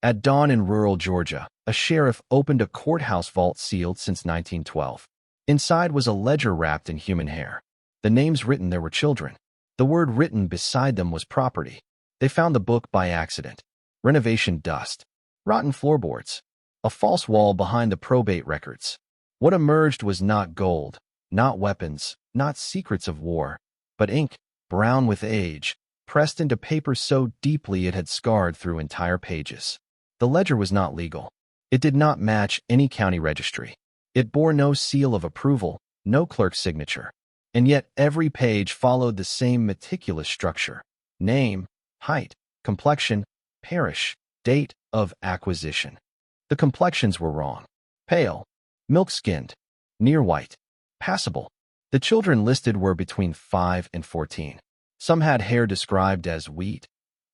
At dawn in rural Georgia, a sheriff opened a courthouse vault sealed since 1912. Inside was a ledger wrapped in human hair. The names written there were children. The word written beside them was property. They found the book by accident. Renovation dust. Rotten floorboards. A false wall behind the probate records. What emerged was not gold, not weapons, not secrets of war, but ink, brown with age, pressed into paper so deeply it had scarred through entire pages. The ledger was not legal. It did not match any county registry. It bore no seal of approval, no clerk's signature. And yet every page followed the same meticulous structure. Name, height, complexion, parish, date of acquisition. The complexions were wrong. Pale, milk-skinned, near white, passable. The children listed were between 5 and 14. Some had hair described as wheat,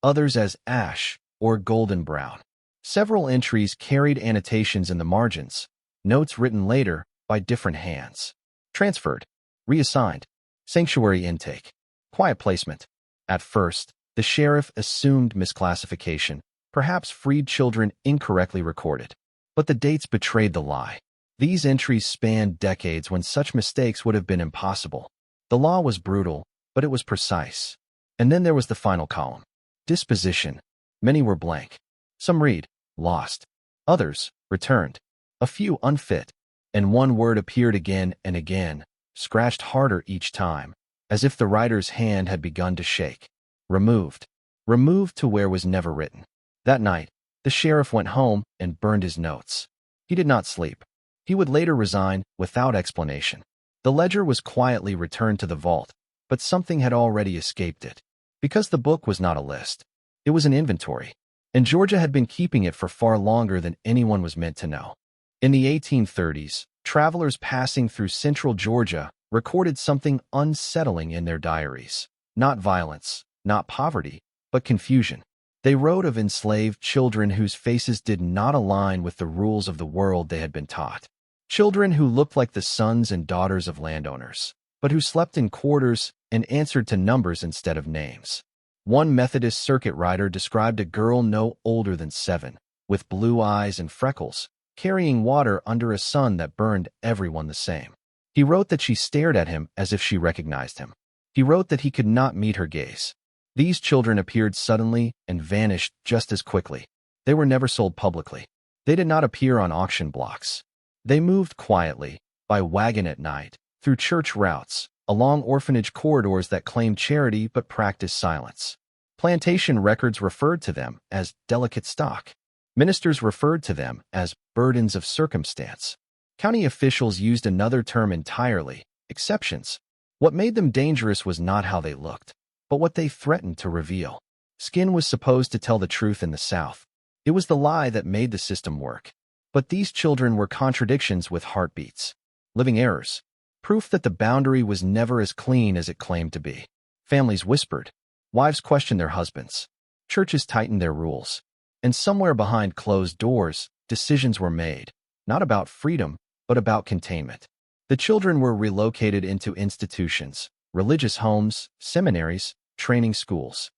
others as ash or golden brown. Several entries carried annotations in the margins, notes written later by different hands. Transferred, reassigned, sanctuary intake, quiet placement. At first, the sheriff assumed misclassification, perhaps freed children incorrectly recorded. But the dates betrayed the lie. These entries spanned decades when such mistakes would have been impossible. The law was brutal, but it was precise. And then there was the final column. Disposition. Many were blank. Some read, lost. Others, returned. A few unfit. And one word appeared again and again, scratched harder each time, as if the writer's hand had begun to shake. Removed. Removed to where was never written. That night, the sheriff went home and burned his notes. He did not sleep. He would later resign without explanation. The ledger was quietly returned to the vault, but something had already escaped it. Because the book was not a list. It was an inventory, and Georgia had been keeping it for far longer than anyone was meant to know. In the 1830s, travelers passing through central Georgia recorded something unsettling in their diaries. Not violence, not poverty, but confusion. They wrote of enslaved children whose faces did not align with the rules of the world they had been taught. Children who looked like the sons and daughters of landowners, but who slept in quarters and answered to numbers instead of names. One Methodist circuit rider described a girl no older than 7, with blue eyes and freckles, carrying water under a sun that burned everyone the same. He wrote that she stared at him as if she recognized him. He wrote that he could not meet her gaze. These children appeared suddenly and vanished just as quickly. They were never sold publicly. They did not appear on auction blocks. They moved quietly, by wagon at night, through church routes, along orphanage corridors that claimed charity but practiced silence. Plantation records referred to them as delicate stock. Ministers referred to them as burdens of circumstance. County officials used another term entirely, exceptions. What made them dangerous was not how they looked, but what they threatened to reveal. Skin was supposed to tell the truth in the South. It was the lie that made the system work. But these children were contradictions with heartbeats. Living errors. Proof that the boundary was never as clean as it claimed to be. Families whispered. Wives questioned their husbands. Churches tightened their rules. And somewhere behind closed doors, decisions were made. Not about freedom, but about containment. The children were relocated into institutions, religious homes, seminaries, training schools.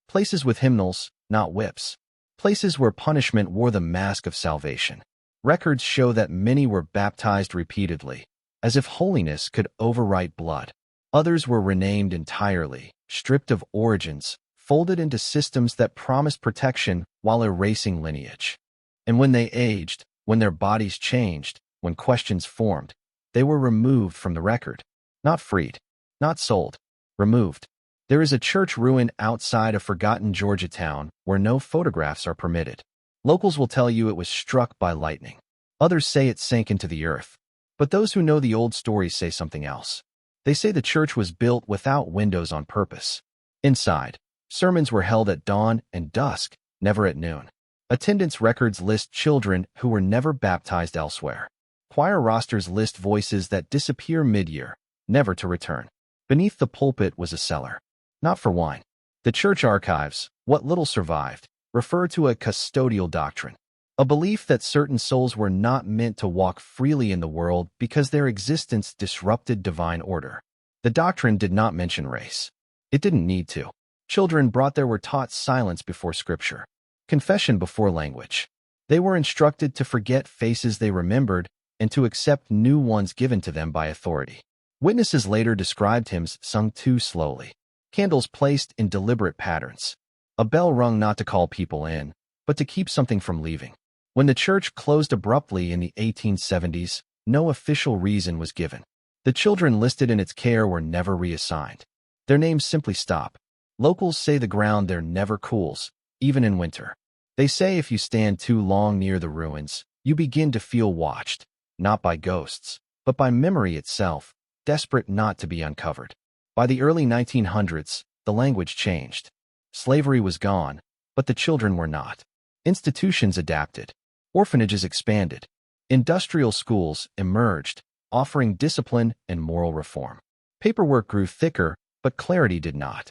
Places with hymnals, not whips. Places where punishment wore the mask of salvation. Records show that many were baptized repeatedly, as if holiness could overwrite blood. Others were renamed entirely, stripped of origins, folded into systems that promised protection while erasing lineage. And when they aged, when their bodies changed, when questions formed, they were removed from the record. Not freed, not sold, removed. There is a church ruin outside a forgotten Georgia town where no photographs are permitted. Locals will tell you it was struck by lightning. Others say it sank into the earth. But those who know the old stories say something else. They say the church was built without windows on purpose. Inside, sermons were held at dawn and dusk, never at noon. Attendance records list children who were never baptized elsewhere. Choir rosters list voices that disappear mid-year, never to return. Beneath the pulpit was a cellar. Not for wine. The church archives, what little survived, refer to a custodial doctrine, a belief that certain souls were not meant to walk freely in the world because their existence disrupted divine order. The doctrine did not mention race. It didn't need to. Children brought there were taught silence before Scripture. Confession before language. They were instructed to forget faces they remembered and to accept new ones given to them by authority. Witnesses later described hymns sung too slowly, candles placed in deliberate patterns, a bell rung not to call people in, but to keep something from leaving. When the church closed abruptly in the 1870s, no official reason was given. The children listed in its care were never reassigned. Their names simply stop. Locals say the ground there never cools, even in winter. They say if you stand too long near the ruins, you begin to feel watched, not by ghosts, but by memory itself, desperate not to be uncovered. By the early 1900s, the language changed. Slavery was gone, but the children were not. Institutions adapted. Orphanages expanded. Industrial schools emerged, offering discipline and moral reform. Paperwork grew thicker, but clarity did not.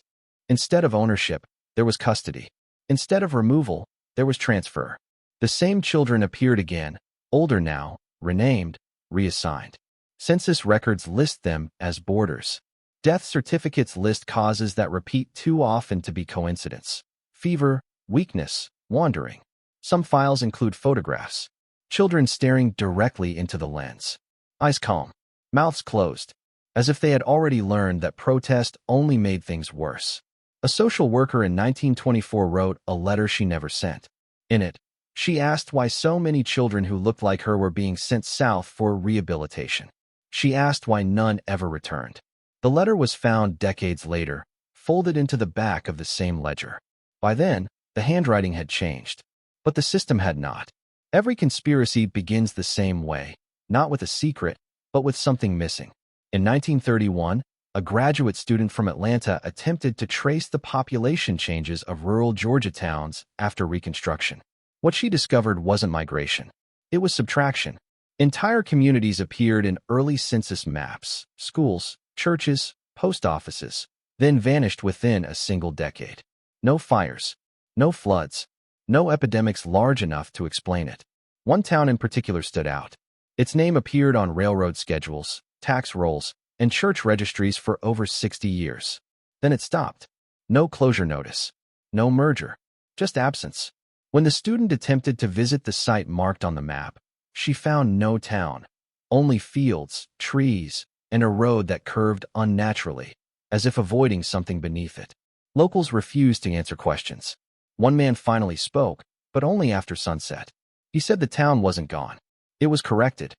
Instead of ownership, there was custody. Instead of removal, there was transfer. The same children appeared again, older now, renamed, reassigned. Census records list them as boarders. Death certificates list causes that repeat too often to be coincidence. Fever, weakness, wandering. Some files include photographs. Children staring directly into the lens. Eyes calm, mouths closed, as if they had already learned that protest only made things worse. A social worker in 1924 wrote a letter she never sent. In it, she asked why so many children who looked like her were being sent south for rehabilitation. She asked why none ever returned. The letter was found decades later, folded into the back of the same ledger. By then, the handwriting had changed, but the system had not. Every conspiracy begins the same way, not with a secret, but with something missing. In 1931, a graduate student from Atlanta attempted to trace the population changes of rural Georgia towns after Reconstruction. What she discovered wasn't migration. It was subtraction. Entire communities appeared in early census maps, schools, churches, post offices, then vanished within a single decade. No fires, no floods, no epidemics large enough to explain it. One town in particular stood out. Its name appeared on railroad schedules, tax rolls, and church registries for over 60 years. Then it stopped. No closure notice. No merger. Just absence. When the student attempted to visit the site marked on the map, she found no town. Only fields, trees, and a road that curved unnaturally, as if avoiding something beneath it. Locals refused to answer questions. One man finally spoke, but only after sunset. He said the town wasn't gone. It was corrected.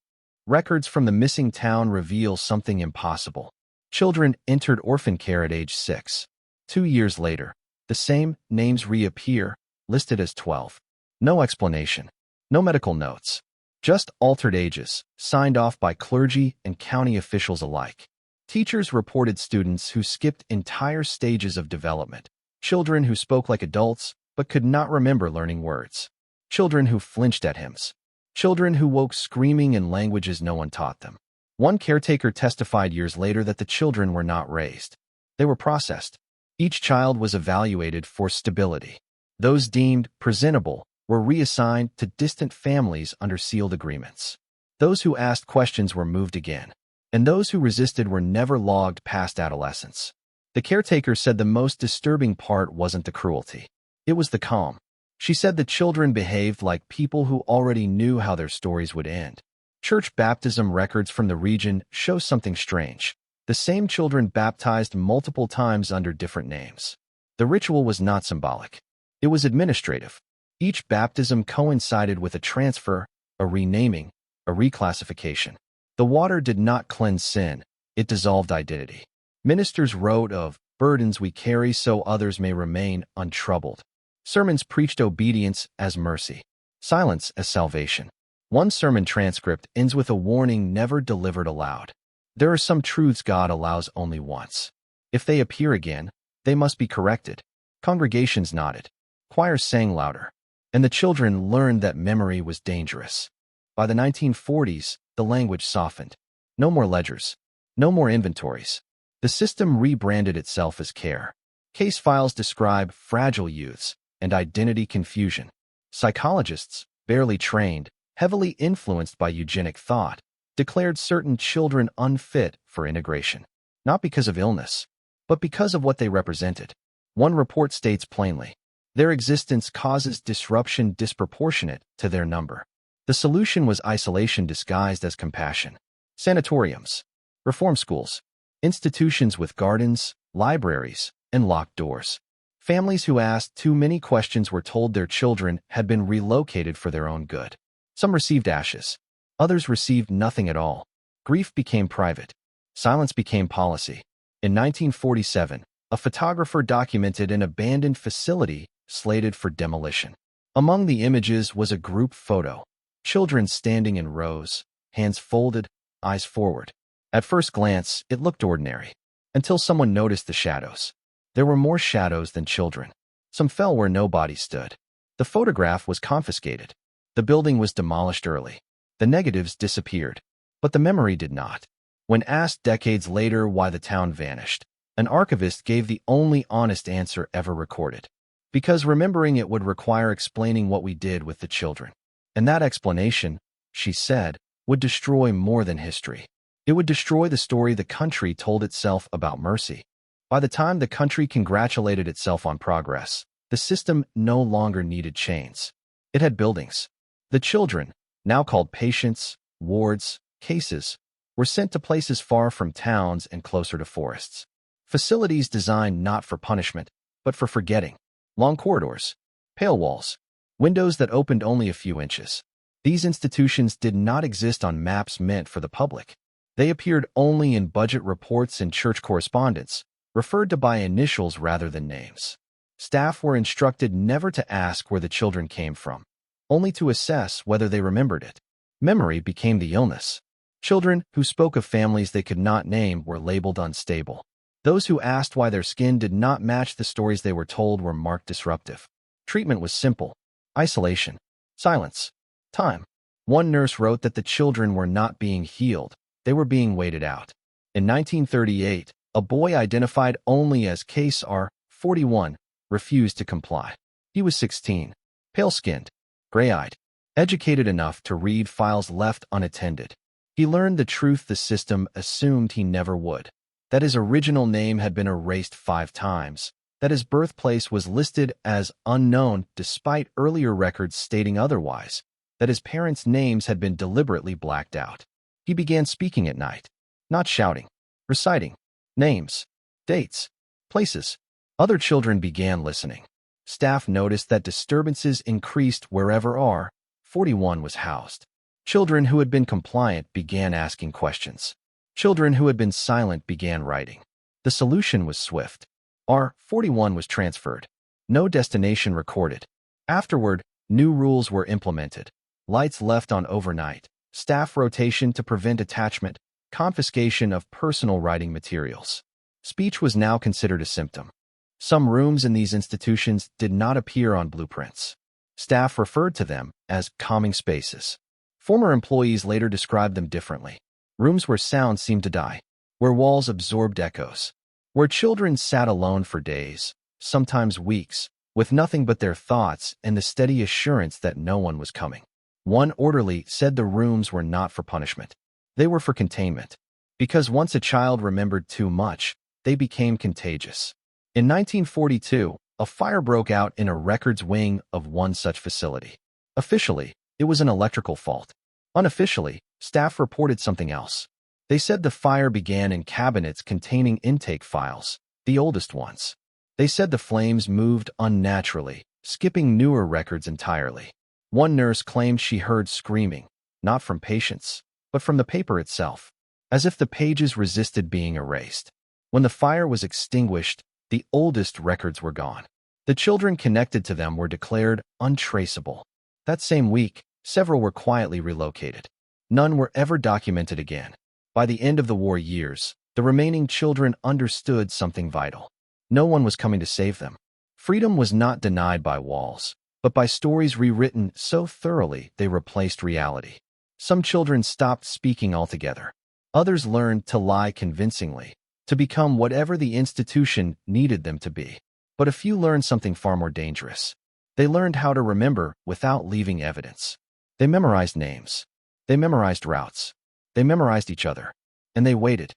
Records from the missing town reveal something impossible. Children entered orphan care at age 6. 2 years later, the same names reappear, listed as 12. No explanation. No medical notes. Just altered ages, signed off by clergy and county officials alike. Teachers reported students who skipped entire stages of development. Children who spoke like adults, but could not remember learning words. Children who flinched at hymns. Children who woke screaming in languages no one taught them. One caretaker testified years later that the children were not raised. They were processed. Each child was evaluated for stability. Those deemed presentable were reassigned to distant families under sealed agreements. Those who asked questions were moved again, and those who resisted were never logged past adolescence. The caretaker said the most disturbing part wasn't the cruelty. It was the calm. She said the children behaved like people who already knew how their stories would end. Church baptism records from the region show something strange. The same children baptized multiple times under different names. The ritual was not symbolic. It was administrative. Each baptism coincided with a transfer, a renaming, a reclassification. The water did not cleanse sin, it dissolved identity. Ministers wrote of burdens we carry so others may remain untroubled. Sermons preached obedience as mercy, silence as salvation. One sermon transcript ends with a warning never delivered aloud. There are some truths God allows only once. If they appear again, they must be corrected. Congregations nodded. Choirs sang louder. And the children learned that memory was dangerous. By the 1940s, the language softened. No more ledgers. No more inventories. The system rebranded itself as care. Case files describe fragile youths and identity confusion. Psychologists, barely trained, heavily influenced by eugenic thought, declared certain children unfit for integration. Not because of illness, but because of what they represented. One report states plainly, Their existence causes disruption disproportionate to their number. The solution was isolation disguised as compassion. Sanatoriums, reform schools, institutions with gardens, libraries, and locked doors. Families who asked too many questions were told their children had been relocated for their own good. Some received ashes. Others received nothing at all. Grief became private. Silence became policy. In 1947, a photographer documented an abandoned facility slated for demolition. Among the images was a group photo. Children standing in rows, hands folded, eyes forward. At first glance, it looked ordinary, until someone noticed the shadows. There were more shadows than children. Some fell where no body stood. The photograph was confiscated. The building was demolished early. The negatives disappeared, but the memory did not. When asked decades later why the town vanished, an archivist gave the only honest answer ever recorded. Because remembering it would require explaining what we did with the children. And that explanation, she said, would destroy more than history. It would destroy the story the country told itself about mercy. By the time the country congratulated itself on progress, the system no longer needed chains. It had buildings. The children, now called patients, wards, cases, were sent to places far from towns and closer to forests. Facilities designed not for punishment, but for forgetting. Long corridors, pale walls, windows that opened only a few inches. These institutions did not exist on maps meant for the public. They appeared only in budget reports and church correspondence, referred to by initials rather than names. Staff were instructed never to ask where the children came from, only to assess whether they remembered it. Memory became the illness. Children who spoke of families they could not name were labeled unstable. Those who asked why their skin did not match the stories they were told were marked disruptive. Treatment was simple: isolation, silence, time. One nurse wrote that the children were not being healed, they were being waited out. In 1938, a boy identified only as case R41 refused to comply. He was 16, pale-skinned, gray-eyed, educated enough to read files left unattended. He learned the truth the system assumed he never would. That his original name had been erased 5 times, that his birthplace was listed as unknown despite earlier records stating otherwise, that his parents' names had been deliberately blacked out. He began speaking at night, not shouting, reciting names, dates, places. Other children began listening. Staff noticed that disturbances increased wherever R41 was housed. Children who had been compliant began asking questions. Children who had been silent began writing. The solution was swift. R41 was transferred. No destination recorded. Afterward, new rules were implemented. Lights left on overnight. Staff rotation to prevent attachment. Confiscation of personal writing materials. Speech was now considered a symptom. Some rooms in these institutions did not appear on blueprints. Staff referred to them as calming spaces. Former employees later described them differently. Rooms where sound seemed to die, where walls absorbed echoes, where children sat alone for days, sometimes weeks, with nothing but their thoughts and the steady assurance that no one was coming. One orderly said the rooms were not for punishment. They were for containment. Because once a child remembered too much, they became contagious. In 1942, a fire broke out in a records wing of one such facility. Officially, it was an electrical fault. Unofficially, staff reported something else. They said the fire began in cabinets containing intake files, the oldest ones. They said the flames moved unnaturally, skipping newer records entirely. One nurse claimed she heard screaming, not from patients, but from the paper itself, as if the pages resisted being erased. When the fire was extinguished, the oldest records were gone. The children connected to them were declared untraceable. That same week, several were quietly relocated. None were ever documented again. By the end of the war years, the remaining children understood something vital. No one was coming to save them. Freedom was not denied by walls, but by stories rewritten so thoroughly they replaced reality. Some children stopped speaking altogether. Others learned to lie convincingly, to become whatever the institution needed them to be. But a few learned something far more dangerous. They learned how to remember without leaving evidence. They memorized names. They memorized routes. They memorized each other. And they waited.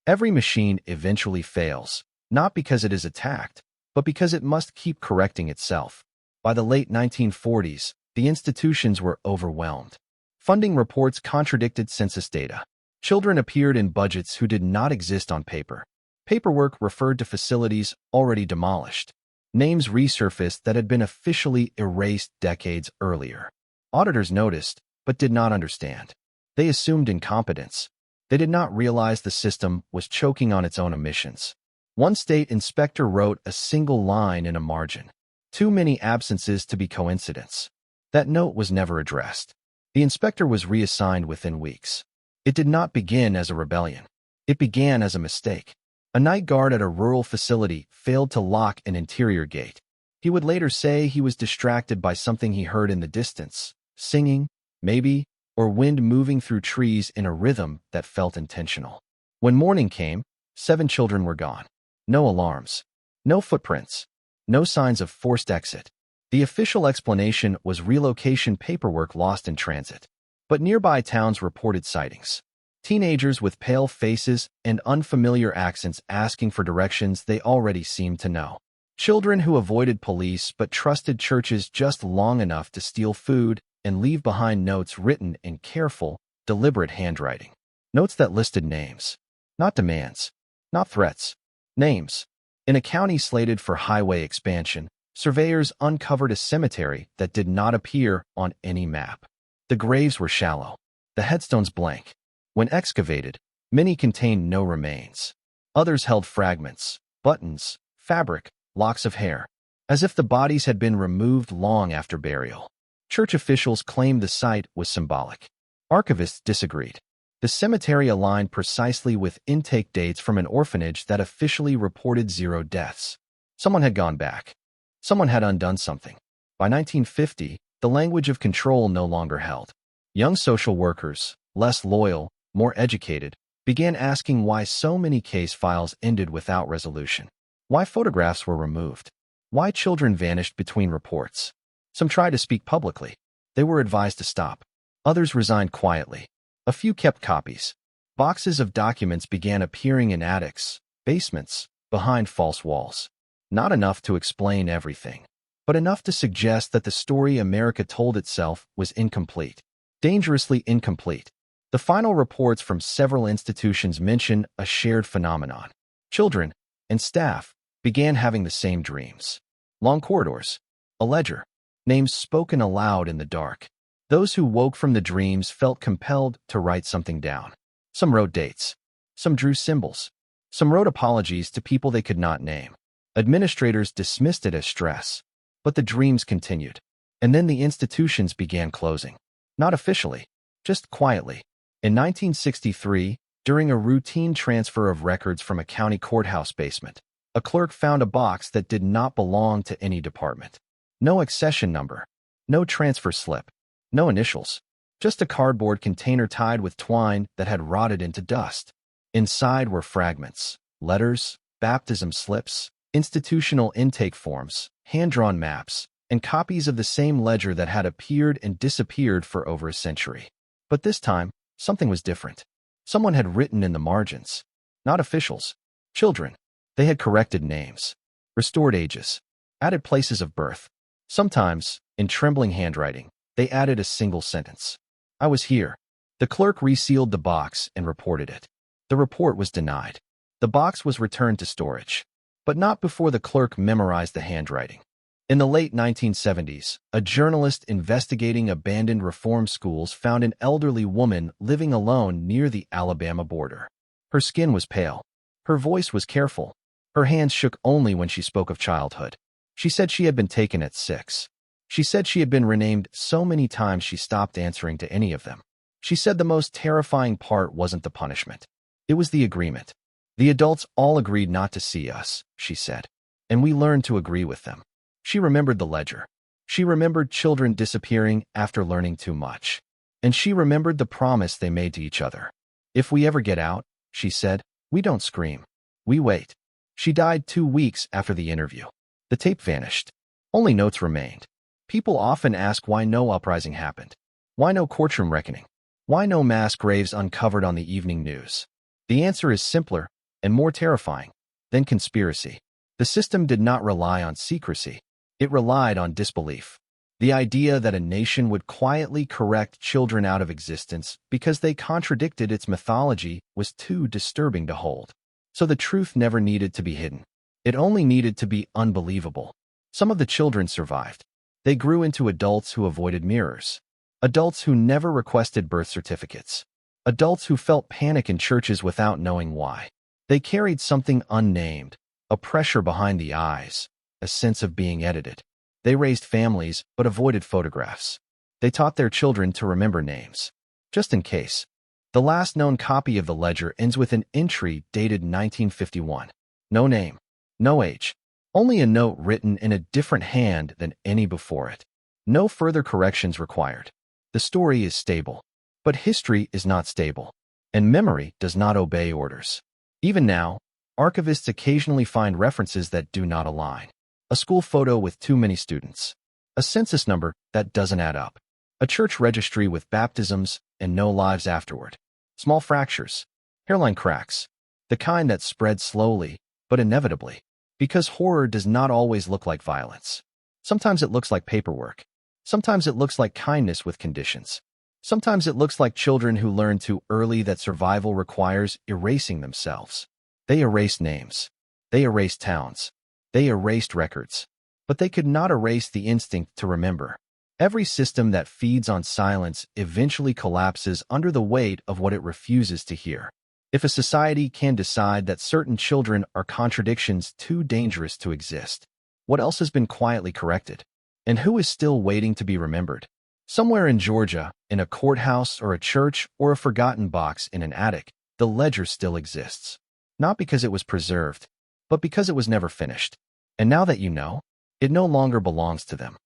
Every machine eventually fails, not because it is attacked, but because it must keep correcting itself. By the late 1940s, the institutions were overwhelmed. Funding reports contradicted census data. Children appeared in budgets who did not exist on paper. Paperwork referred to facilities already demolished. Names resurfaced that had been officially erased decades earlier. Auditors noticed, but did not understand. They assumed incompetence. They did not realize the system was choking on its own omissions. One state inspector wrote a single line in a margin. Too many absences to be coincidence. That note was never addressed. The inspector was reassigned within weeks. It did not begin as a rebellion. It began as a mistake. A night guard at a rural facility failed to lock an interior gate. He would later say he was distracted by something he heard in the distance, singing, maybe, or wind moving through trees in a rhythm that felt intentional. When morning came, 7 children were gone. No alarms. No footprints. No signs of forced exit. The official explanation was relocation paperwork lost in transit. But nearby towns reported sightings. Teenagers with pale faces and unfamiliar accents asking for directions they already seemed to know. Children who avoided police but trusted churches just long enough to steal food and leave behind notes written in careful, deliberate handwriting. Notes that listed names. Not demands. Not threats. Names. In a county slated for highway expansion, surveyors uncovered a cemetery that did not appear on any map. The graves were shallow. The headstones blank. When excavated, many contained no remains. Others held fragments, buttons, fabric, locks of hair, as if the bodies had been removed long after burial. Church officials claimed the site was symbolic. Archivists disagreed. The cemetery aligned precisely with intake dates from an orphanage that officially reported 0 deaths. Someone had gone back. Someone had undone something. By 1950, the language of control no longer held. Young social workers, less loyal, more educated, began asking why so many case files ended without resolution. Why photographs were removed. Why children vanished between reports. Some tried to speak publicly. They were advised to stop. Others resigned quietly. A few kept copies. Boxes of documents began appearing in attics, basements, behind false walls. Not enough to explain everything, but enough to suggest that the story America told itself was incomplete. Dangerously incomplete. The final reports from several institutions mention a shared phenomenon. Children and staff began having the same dreams. Long corridors. A ledger. Names spoken aloud in the dark. Those who woke from the dreams felt compelled to write something down. Some wrote dates. Some drew symbols. Some wrote apologies to people they could not name. Administrators dismissed it as stress. But the dreams continued. And then the institutions began closing. Not officially, just quietly. In 1963, during a routine transfer of records from a county courthouse basement, a clerk found a box that did not belong to any department. No accession number. No transfer slip. No initials. Just a cardboard container tied with twine that had rotted into dust. Inside were fragments, letters, baptism slips, institutional intake forms, hand-drawn maps, and copies of the same ledger that had appeared and disappeared for over a century. But this time, something was different. Someone had written in the margins. Not officials. Children. They had corrected names. Restored ages. Added places of birth. Sometimes, in trembling handwriting, they added a single sentence. I was here. The clerk resealed the box and reported it. The report was denied. The box was returned to storage. But not before the clerk memorized the handwriting. In the late 1970s, a journalist investigating abandoned reform schools found an elderly woman living alone near the Alabama border. Her skin was pale. Her voice was careful. Her hands shook only when she spoke of childhood. She said she had been taken at 6. She said she had been renamed so many times she stopped answering to any of them. She said the most terrifying part wasn't the punishment. It was the agreement. The adults all agreed not to see us, she said. And we learned to agree with them. She remembered the ledger. She remembered children disappearing after learning too much. And she remembered the promise they made to each other. If we ever get out, she said, we don't scream. We wait. She died 2 weeks after the interview. The tape vanished. Only notes remained. People often ask why no uprising happened. Why no courtroom reckoning? Why no mass graves uncovered on the evening news? The answer is simpler and more terrifying than conspiracy. The system did not rely on secrecy. It relied on disbelief. The idea that a nation would quietly correct children out of existence because they contradicted its mythology was too disturbing to hold. So the truth never needed to be hidden. It only needed to be unbelievable. Some of the children survived. They grew into adults who avoided mirrors. Adults who never requested birth certificates. Adults who felt panic in churches without knowing why. They carried something unnamed, a pressure behind the eyes, a sense of being edited. They raised families but avoided photographs. They taught their children to remember names, just in case. The last known copy of the ledger ends with an entry dated 1951. No name, no age, only a note written in a different hand than any before it. No further corrections required. The story is stable, but history is not stable, and memory does not obey orders. Even now, archivists occasionally find references that do not align. A school photo with too many students. A census number that doesn't add up. A church registry with baptisms and no lives afterward. Small fractures. Hairline cracks. The kind that spread slowly, but inevitably. Because horror does not always look like violence. Sometimes it looks like paperwork. Sometimes it looks like kindness with conditions. Sometimes it looks like children who learn too early that survival requires erasing themselves. They erased names. They erased towns. They erased records, but they could not erase the instinct to remember. Every system that feeds on silence eventually collapses under the weight of what it refuses to hear. If a society can decide that certain children are contradictions too dangerous to exist, what else has been quietly corrected? And who is still waiting to be remembered? Somewhere in Georgia, in a courthouse or a church or a forgotten box in an attic, the ledger still exists. Not because it was preserved, but because it was never finished. And now that you know, it no longer belongs to them.